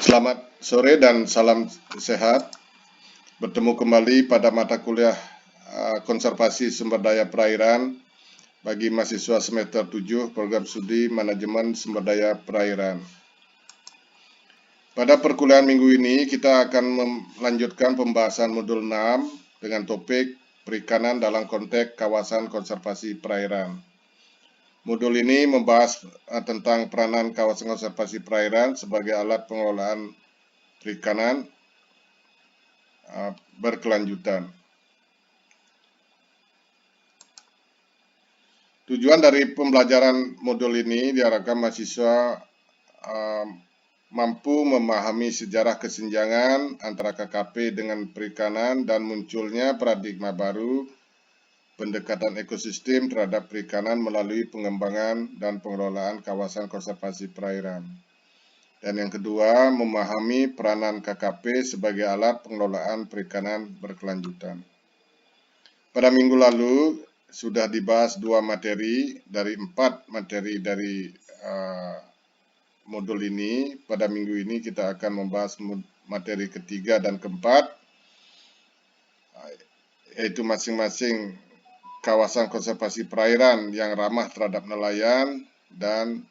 Selamat sore dan salam sehat. Bertemu kembali pada mata kuliah Konservasi Sumber Daya Perairan bagi mahasiswa semester 7 Program Studi Manajemen Sumber Daya Perairan. Pada perkuliahan minggu ini kita akan melanjutkan pembahasan modul 6 dengan topik perikanan dalam konteks kawasan konservasi perairan. Modul ini membahas tentang peranan kawasan konservasi perairan sebagai alat pengelolaan perikanan berkelanjutan. Tujuan dari pembelajaran modul ini diharapkan mahasiswa mampu memahami sejarah kesenjangan antara KKP dengan perikanan dan munculnya paradigma baru pendekatan ekosistem terhadap perikanan melalui pengembangan dan pengelolaan kawasan konservasi perairan. Dan yang kedua, memahami peranan KKP sebagai alat pengelolaan perikanan berkelanjutan. Pada minggu lalu sudah dibahas 2 materi dari 4 materi dari modul ini. Pada minggu ini kita akan membahas materi ketiga dan keempat, yaitu masing-masing kawasan konservasi perairan yang ramah terhadap nelayan dan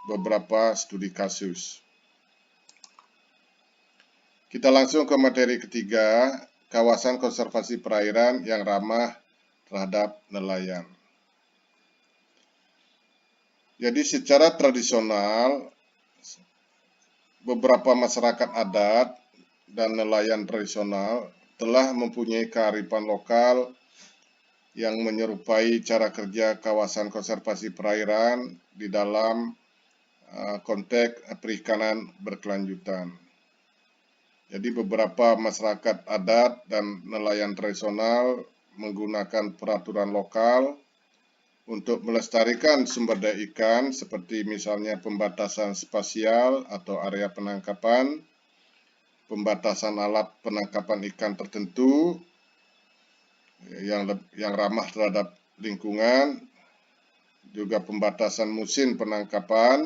beberapa studi kasus. Kita langsung ke materi ketiga, kawasan konservasi perairan yang ramah terhadap nelayan. Jadi secara tradisional, beberapa masyarakat adat dan nelayan tradisional telah mempunyai kearifan lokal yang menyerupai cara kerja kawasan konservasi perairan di dalam konteks perikanan berkelanjutan. Jadi beberapa masyarakat adat dan nelayan tradisional menggunakan peraturan lokal untuk melestarikan sumber daya ikan seperti misalnya pembatasan spasial atau area penangkapan, pembatasan alat penangkapan ikan tertentu yang ramah terhadap lingkungan, juga pembatasan musim penangkapan,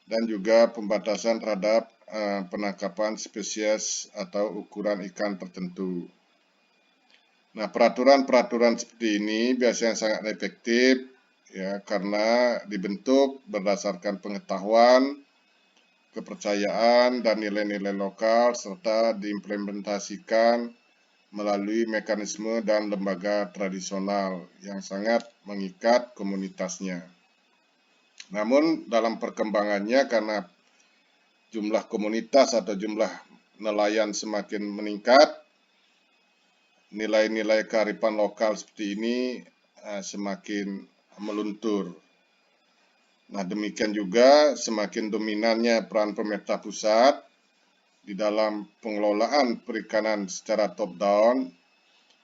dan juga pembatasan terhadap penangkapan spesies atau ukuran ikan tertentu. Nah, peraturan-peraturan seperti ini biasanya sangat efektif ya karena dibentuk berdasarkan pengetahuan, kepercayaan dan nilai-nilai lokal serta diimplementasikan melalui mekanisme dan lembaga tradisional yang sangat mengikat komunitasnya. Namun dalam perkembangannya karena jumlah komunitas atau jumlah nelayan semakin meningkat, nilai-nilai kearifan lokal seperti ini semakin meluntur. Nah, demikian juga semakin dominannya peran pemerintah pusat di dalam pengelolaan perikanan secara top-down,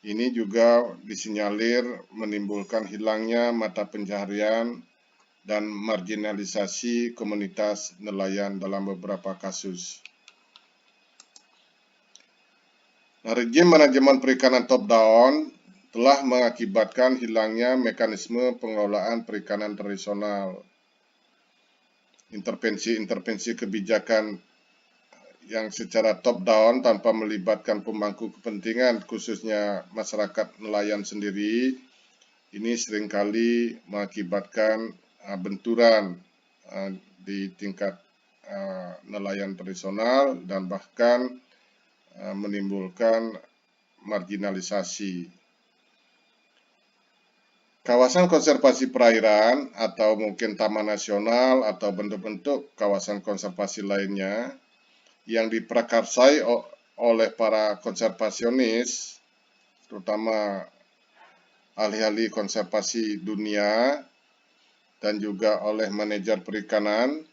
ini juga disinyalir menimbulkan hilangnya mata pencaharian dan marginalisasi komunitas nelayan dalam beberapa kasus. Nah, rejim manajemen perikanan top-down telah mengakibatkan hilangnya mekanisme pengelolaan perikanan tradisional. Intervensi-intervensi kebijakan yang secara top-down tanpa melibatkan pemangku kepentingan, khususnya masyarakat nelayan sendiri, ini seringkali mengakibatkan benturan di tingkat nelayan tradisional dan bahkan menimbulkan marginalisasi. Kawasan konservasi perairan atau mungkin taman nasional atau bentuk-bentuk kawasan konservasi lainnya yang diprakarsai oleh para konservasionis, terutama ahli-ahli konservasi dunia dan juga oleh manajer perikanan,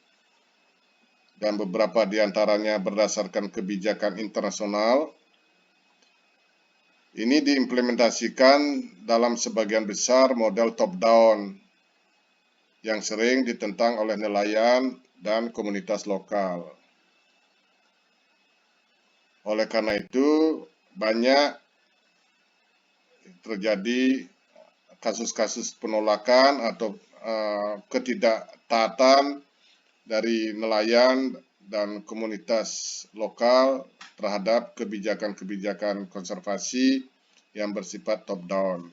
dan beberapa diantaranya berdasarkan kebijakan internasional. Ini diimplementasikan dalam sebagian besar model top-down yang sering ditentang oleh nelayan dan komunitas lokal. Oleh karena itu, banyak terjadi kasus-kasus penolakan atau ketidaktaatan dari nelayan dan komunitas lokal terhadap kebijakan-kebijakan konservasi yang bersifat top-down.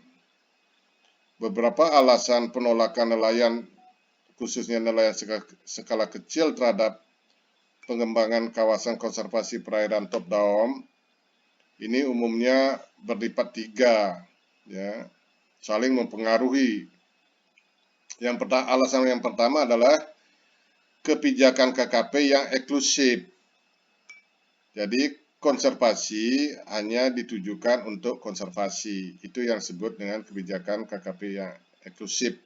Beberapa alasan penolakan nelayan, khususnya nelayan skala kecil terhadap pengembangan kawasan konservasi perairan top-down, ini umumnya berlipat tiga, ya, saling mempengaruhi. Alasan yang pertama adalah kebijakan KKP yang eksklusif. Jadi konservasi hanya ditujukan untuk konservasi. Itu yang disebut dengan kebijakan KKP yang eksklusif.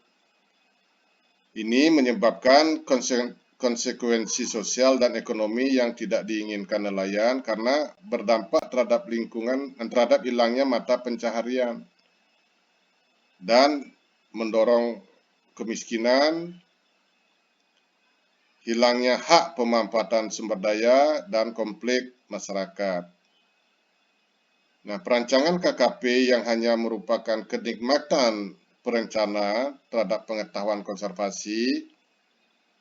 Ini menyebabkan konsekuensi sosial dan ekonomi yang tidak diinginkan nelayan karena berdampak terhadap lingkungan dan terhadap hilangnya mata pencaharian dan mendorong kemiskinan, hilangnya hak pemanfaatan sumber daya, dan konflik masyarakat. Nah, perancangan KKP yang hanya merupakan kenikmatan perencana terhadap pengetahuan konservasi,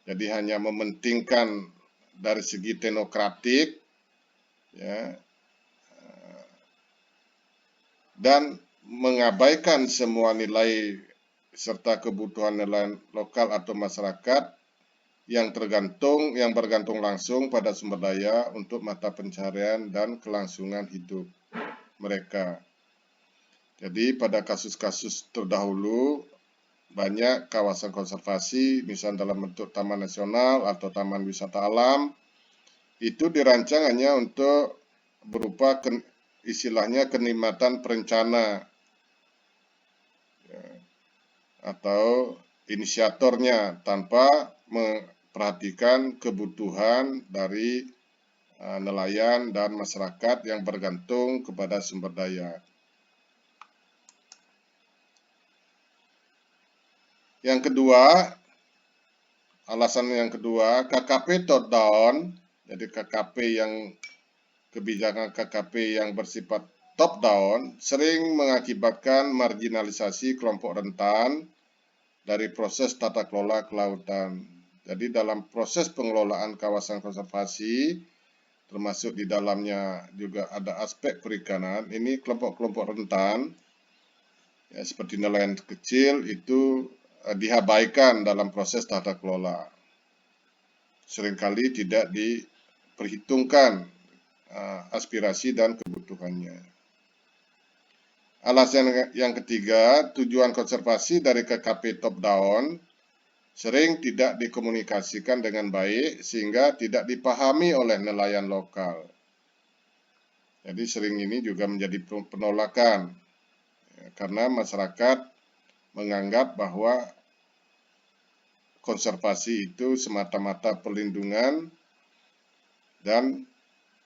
jadi hanya mementingkan dari segi teknokratik, ya, dan mengabaikan semua nilai serta kebutuhan nelayan lokal atau masyarakat yang bergantung langsung pada sumber daya untuk mata pencaharian dan kelangsungan hidup mereka. Jadi pada kasus-kasus terdahulu banyak kawasan konservasi, misalnya dalam bentuk taman nasional atau taman wisata alam, itu dirancang hanya untuk berupa istilahnya kenikmatan perencana atau inisiatornya tanpa memperhatikan kebutuhan dari nelayan dan masyarakat yang bergantung kepada sumber daya. Yang kedua, alasan yang kedua, KKP top down, jadi kebijakan KKP yang bersifat top down sering mengakibatkan marginalisasi kelompok rentan dari proses tata kelola kelautan. Jadi dalam proses pengelolaan kawasan konservasi, termasuk di dalamnya juga ada aspek perikanan, ini kelompok-kelompok rentan, ya, seperti nelayan kecil itu diabaikan dalam proses tata kelola. Seringkali tidak diperhitungkan aspirasi dan kebutuhannya. Alasan yang ketiga, tujuan konservasi dari KKP top down sering tidak dikomunikasikan dengan baik sehingga tidak dipahami oleh nelayan lokal. Jadi sering ini juga menjadi penolakan karena masyarakat menganggap bahwa konservasi itu semata-mata perlindungan dan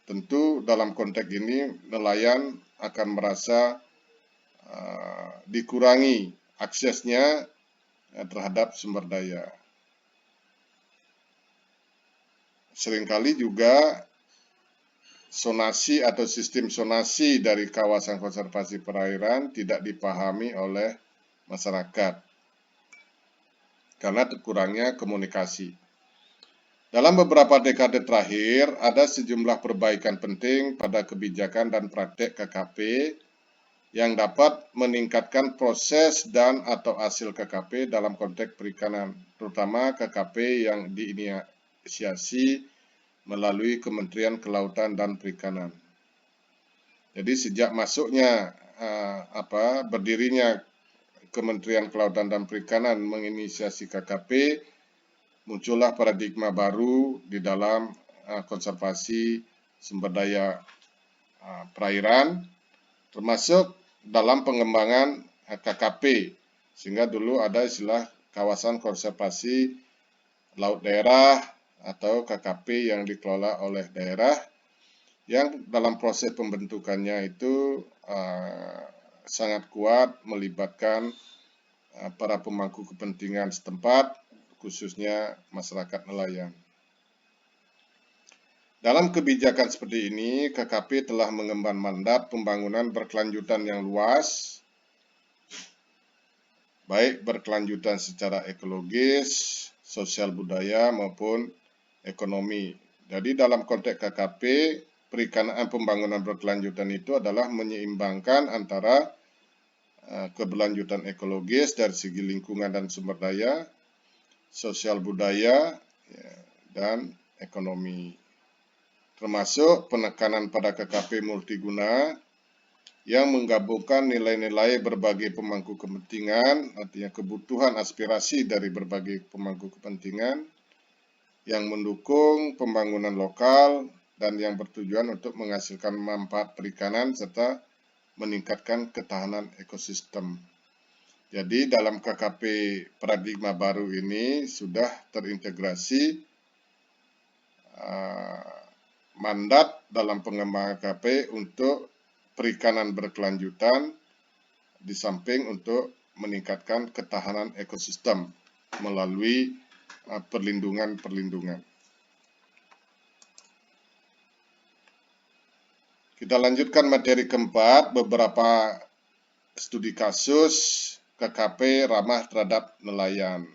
tentu dalam konteks ini nelayan akan merasa dikurangi aksesnya terhadap sumber daya. Seringkali juga sonasi atau sistem sonasi dari kawasan konservasi perairan tidak dipahami oleh masyarakat karena kurangnya komunikasi. Dalam beberapa dekade terakhir, ada sejumlah perbaikan penting pada kebijakan dan praktek KKP yang dapat meningkatkan proses dan atau hasil KKP dalam konteks perikanan, terutama KKP yang diinisiasi melalui Kementerian Kelautan dan Perikanan. Jadi sejak masuknya berdirinya Kementerian Kelautan dan Perikanan menginisiasi KKP, muncullah paradigma baru di dalam konservasi sumber daya perairan, termasuk dalam pengembangan KKP, sehingga dulu ada istilah kawasan konservasi laut daerah atau KKP yang dikelola oleh daerah, yang dalam proses pembentukannya itu sangat kuat melibatkan para pemangku kepentingan setempat, khususnya masyarakat nelayan. Dalam kebijakan seperti ini, KKP telah mengemban mandat pembangunan berkelanjutan yang luas, baik berkelanjutan secara ekologis, sosial budaya, maupun ekonomi. Jadi dalam konteks KKP, perikanan pembangunan berkelanjutan itu adalah menyeimbangkan antara keberlanjutan ekologis dari segi lingkungan dan sumber daya, sosial budaya, dan ekonomi. Termasuk penekanan pada KKP multiguna yang menggabungkan nilai-nilai berbagai pemangku kepentingan, artinya kebutuhan aspirasi dari berbagai pemangku kepentingan yang mendukung pembangunan lokal dan yang bertujuan untuk menghasilkan manfaat perikanan serta meningkatkan ketahanan ekosistem. Jadi dalam KKP paradigma baru ini sudah terintegrasi mandat dalam pengembangan KKP untuk perikanan berkelanjutan di samping untuk meningkatkan ketahanan ekosistem melalui perlindungan-perlindungan. Kita lanjutkan materi keempat, beberapa studi kasus KKP ramah terhadap nelayan.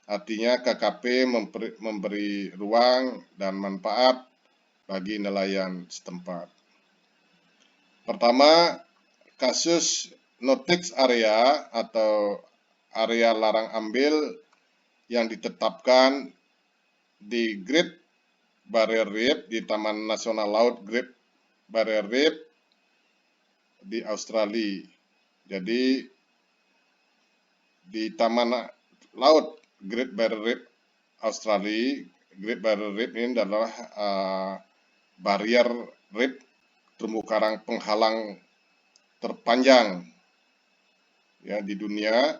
Artinya KKP memberi ruang dan manfaat bagi nelayan setempat. Pertama, kasus no-take area atau area larang ambil yang ditetapkan di Great Barrier Reef, di Taman Nasional Laut Great Barrier Reef di Australia. Jadi di Taman Laut Great Barrier Reef Australia, Great Barrier Reef ini adalah barrier reef terumbu karang penghalang terpanjang ya di dunia.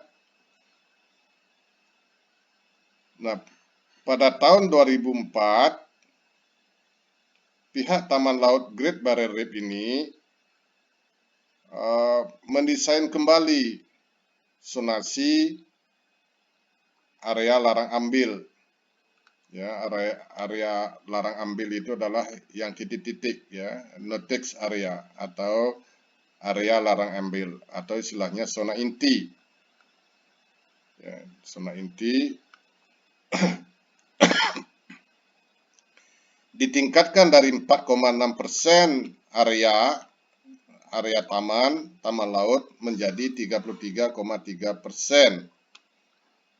Nah, pada tahun 2004 pihak Taman Laut Great Barrier Reef ini mendesain kembali zonasi area larang ambil. Ya, area larang ambil itu adalah yang titik-titik ya, no-take area atau area larang ambil atau istilahnya zona inti. Ya, zona inti ditingkatkan dari 4,6% area taman laut menjadi 33,3%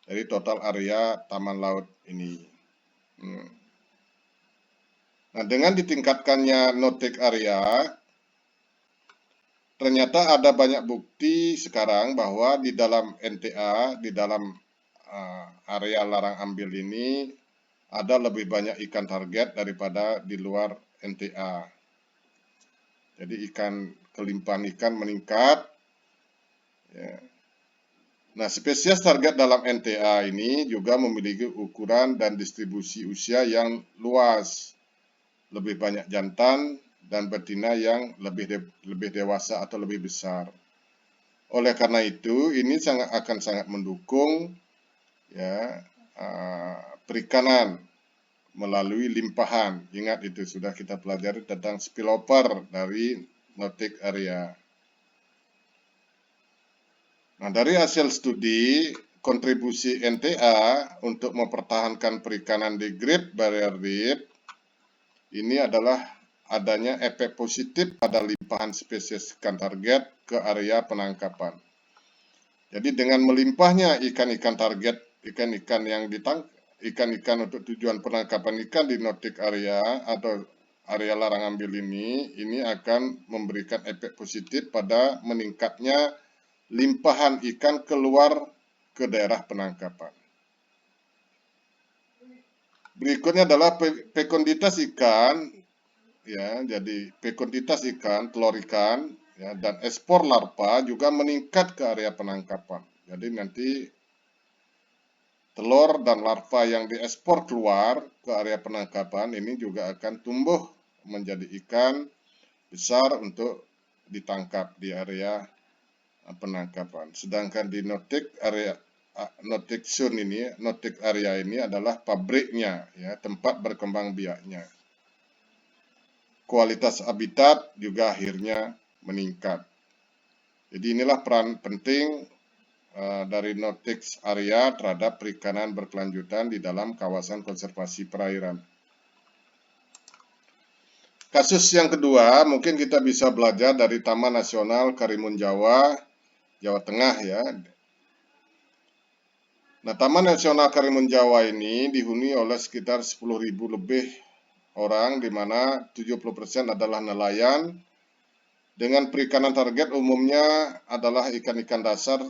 dari total area taman laut ini. Nah, dengan ditingkatkannya no-take area, ternyata ada banyak bukti sekarang bahwa di dalam NTA, di dalam area larang ambil ini, ada lebih banyak ikan target daripada di luar NTA. Jadi kelimpahan ikan meningkat. Ya. Nah, spesies target dalam NTA ini juga memiliki ukuran dan distribusi usia yang luas. Lebih banyak jantan dan betina yang lebih dewasa atau lebih besar. Oleh karena itu, ini akan sangat mendukung ya perikanan melalui limpahan. Ingat itu sudah kita pelajari tentang spillover dari no-take area. Nah, dari hasil studi, kontribusi NTA untuk mempertahankan perikanan di Great Barrier Reef ini adalah adanya efek positif pada limpahan spesies ikan target ke area penangkapan. Jadi dengan melimpahnya ikan-ikan target, ikan-ikan yang ikan-ikan untuk tujuan penangkapan ikan di no-take area atau area larang ambil ini akan memberikan efek positif pada meningkatnya limpahan ikan keluar ke daerah penangkapan. Berikutnya adalah fekunditas ikan, ya, jadi fekunditas ikan, telur ikan, ya, dan ekspor larva juga meningkat ke area penangkapan. Jadi nanti telur dan larva yang diekspor keluar ke area penangkapan ini juga akan tumbuh menjadi ikan besar untuk ditangkap di area penangkapan. Sedangkan di no-take area ini adalah pabriknya, ya, tempat berkembang biaknya. Kualitas habitat juga akhirnya meningkat. Jadi inilah peran penting dari no-take area terhadap perikanan berkelanjutan di dalam kawasan konservasi perairan. Kasus yang kedua, mungkin kita bisa belajar dari Taman Nasional Karimun Jawa, Jawa Tengah ya. Nah, Taman Nasional Karimun Jawa ini dihuni oleh sekitar 10.000 lebih orang, di mana 70% adalah nelayan, dengan perikanan target umumnya adalah ikan-ikan dasar,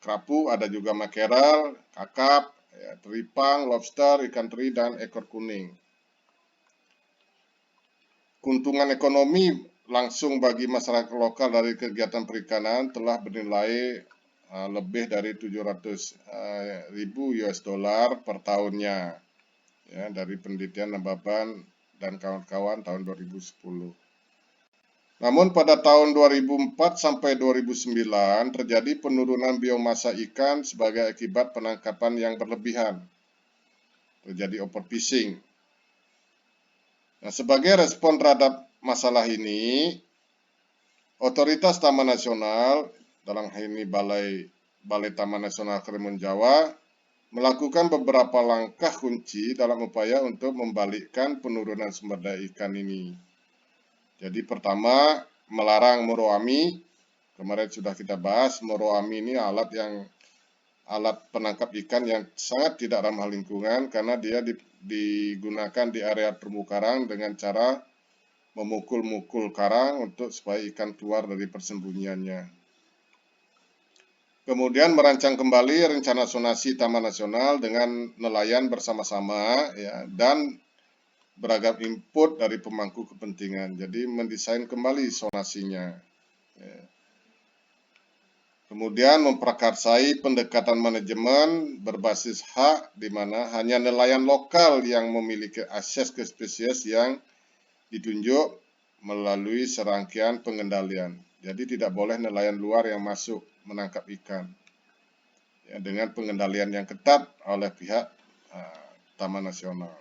kerapu, ada juga makeral, kakap, ya, teripang, lobster, ikan teri, dan ekor kuning. Keuntungan ekonomi langsung bagi masyarakat lokal dari kegiatan perikanan telah bernilai lebih dari 700.000 US dollar per tahunnya, ya, dari penelitian Nababan dan kawan-kawan tahun 2010. Namun pada tahun 2004 sampai 2009 terjadi penurunan biomasa ikan sebagai akibat penangkapan yang berlebihan. Terjadi overfishing. Nah, sebagai respon terhadap masalah ini, Otoritas Taman Nasional, dalam hal ini Balai Taman Nasional Karimun Jawa, melakukan beberapa langkah kunci dalam upaya untuk membalikkan penurunan sumber daya ikan ini. Jadi pertama, melarang muroami. Kemarin sudah kita bahas, muroami ini alat penangkap ikan yang sangat tidak ramah lingkungan karena dia digunakan di area terumbu karang dengan cara memukul-mukul karang untuk supaya ikan keluar dari persembunyiannya. Kemudian merancang kembali rencana sonasi Taman Nasional dengan nelayan bersama-sama, ya, dan beragam input dari pemangku kepentingan. Jadi mendesain kembali sonasinya. Ya. Kemudian memprakarsai pendekatan manajemen berbasis hak, di mana hanya nelayan lokal yang memiliki akses ke spesies yang ditunjuk melalui serangkaian pengendalian. Jadi tidak boleh nelayan luar yang masuk menangkap ikan, ya, dengan pengendalian yang ketat oleh pihak Taman Nasional.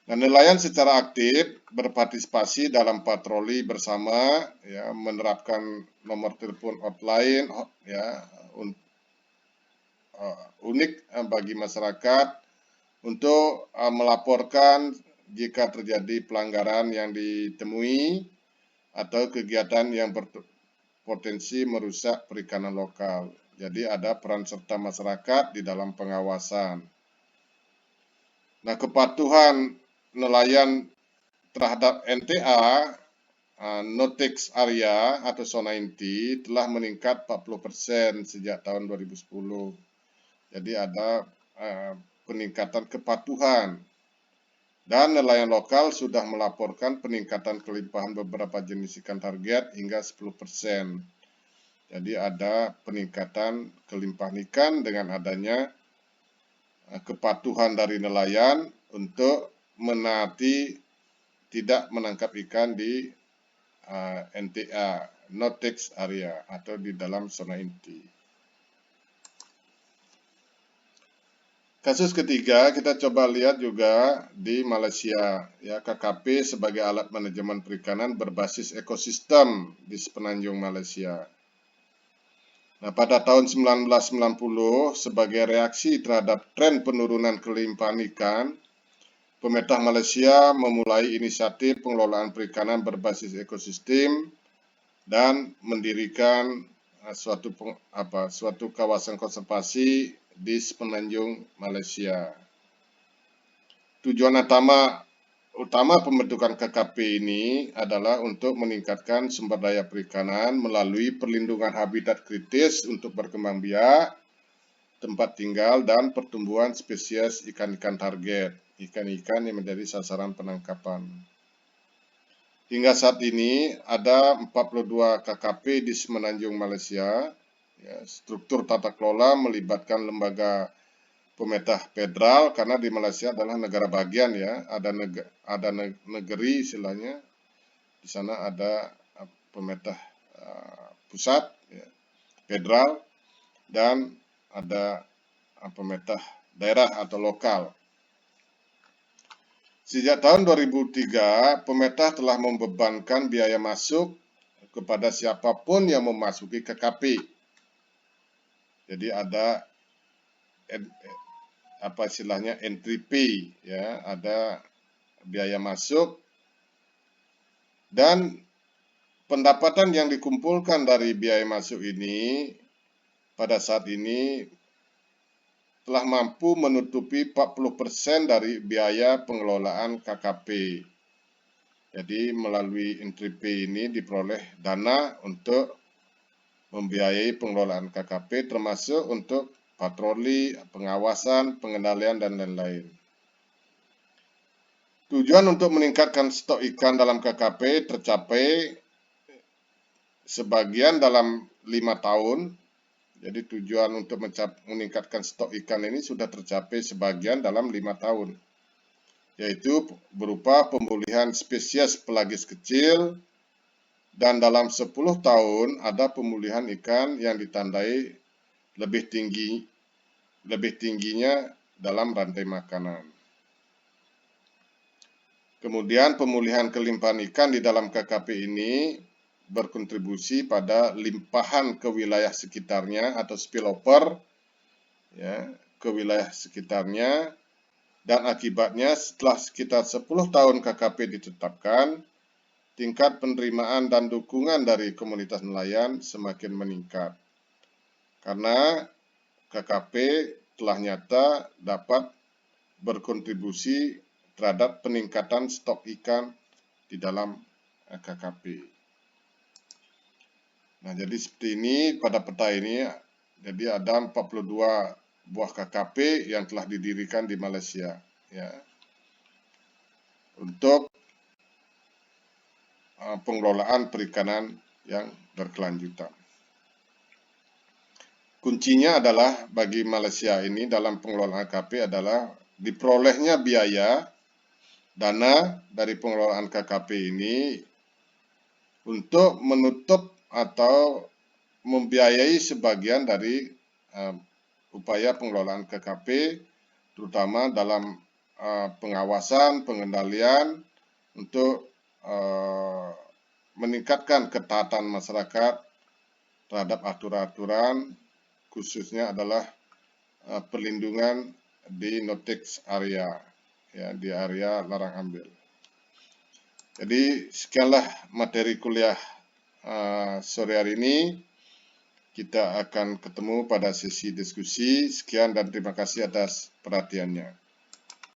Nah, nelayan secara aktif berpartisipasi dalam patroli bersama, ya, menerapkan nomor telepon hotline, ya, unik bagi masyarakat untuk melaporkan jika terjadi pelanggaran yang ditemui atau kegiatan yang berpotensi merusak perikanan lokal. Jadi ada peran serta masyarakat di dalam pengawasan. Nah, kepatuhan nelayan terhadap NTA, No-Take Area atau zona inti, telah meningkat 40% sejak tahun 2010. Jadi ada peningkatan kepatuhan. Dan nelayan lokal sudah melaporkan peningkatan kelimpahan beberapa jenis ikan target hingga 10%. Jadi ada peningkatan kelimpahan ikan dengan adanya kepatuhan dari nelayan untuk menaati tidak menangkap ikan di NTA, No-Take Area, atau di dalam zona inti. Kasus ketiga, kita coba lihat juga di Malaysia, ya, KKP sebagai alat manajemen perikanan berbasis ekosistem di sepenanjung Malaysia. Nah, pada tahun 1990, sebagai reaksi terhadap tren penurunan kelimpahan ikan, pemerintah Malaysia memulai inisiatif pengelolaan perikanan berbasis ekosistem dan mendirikan suatu kawasan konservasi di sepenanjung Malaysia. Tujuan utama pembentukan KKP ini adalah untuk meningkatkan sumber daya perikanan melalui perlindungan habitat kritis untuk berkembang biak, tempat tinggal, dan pertumbuhan spesies ikan-ikan target, ikan-ikan yang menjadi sasaran penangkapan. Hingga saat ini ada 42 KKP di semenanjung Malaysia. Ya, struktur tata kelola melibatkan lembaga pemerintah federal karena di Malaysia adalah negara bagian, ya, ada negeri istilahnya. Di sana ada pemerintah pusat, ya, federal, dan ada pemerintah daerah atau lokal. Sejak tahun 2003, pemerintah telah membebankan biaya masuk kepada siapapun yang memasuki KKP. Jadi ada apa istilahnya entry fee, ya, ada biaya masuk, dan pendapatan yang dikumpulkan dari biaya masuk ini pada saat ini telah mampu menutupi 40% dari biaya pengelolaan KKP. Jadi melalui entry fee ini diperoleh dana untuk membiayai pengelolaan KKP, termasuk untuk patroli, pengawasan, pengendalian, dan lain-lain. Tujuan untuk meningkatkan stok ikan dalam KKP tercapai sebagian dalam 5 tahun. Jadi tujuan untuk meningkatkan stok ikan ini sudah tercapai sebagian dalam 5 tahun. Yaitu berupa pemulihan spesies pelagis kecil, dan dalam 10 tahun ada pemulihan ikan yang ditandai lebih tingginya dalam rantai makanan. Kemudian pemulihan kelimpahan ikan di dalam KKP ini berkontribusi pada limpahan ke wilayah sekitarnya atau spillover, ya, ke wilayah sekitarnya, dan akibatnya setelah sekitar 10 tahun KKP ditetapkan, tingkat penerimaan dan dukungan dari komunitas nelayan semakin meningkat. Karena KKP telah nyata dapat berkontribusi terhadap peningkatan stok ikan di dalam KKP. Nah, jadi seperti ini pada peta ini, jadi ada 42 buah KKP yang telah didirikan di Malaysia, ya, untuk pengelolaan perikanan yang berkelanjutan. Kuncinya adalah bagi Malaysia ini dalam pengelolaan KKP adalah diperolehnya biaya dana dari pengelolaan KKP ini untuk menutup atau membiayai sebagian dari upaya pengelolaan KKP, terutama dalam pengawasan, pengendalian untuk meningkatkan ketaatan masyarakat terhadap aturan-aturan, khususnya adalah perlindungan di no-take area, ya, di area larang ambil. Jadi sekianlah materi kuliah sore hari ini. Kita akan ketemu pada sesi diskusi. Sekian dan terima kasih atas perhatiannya.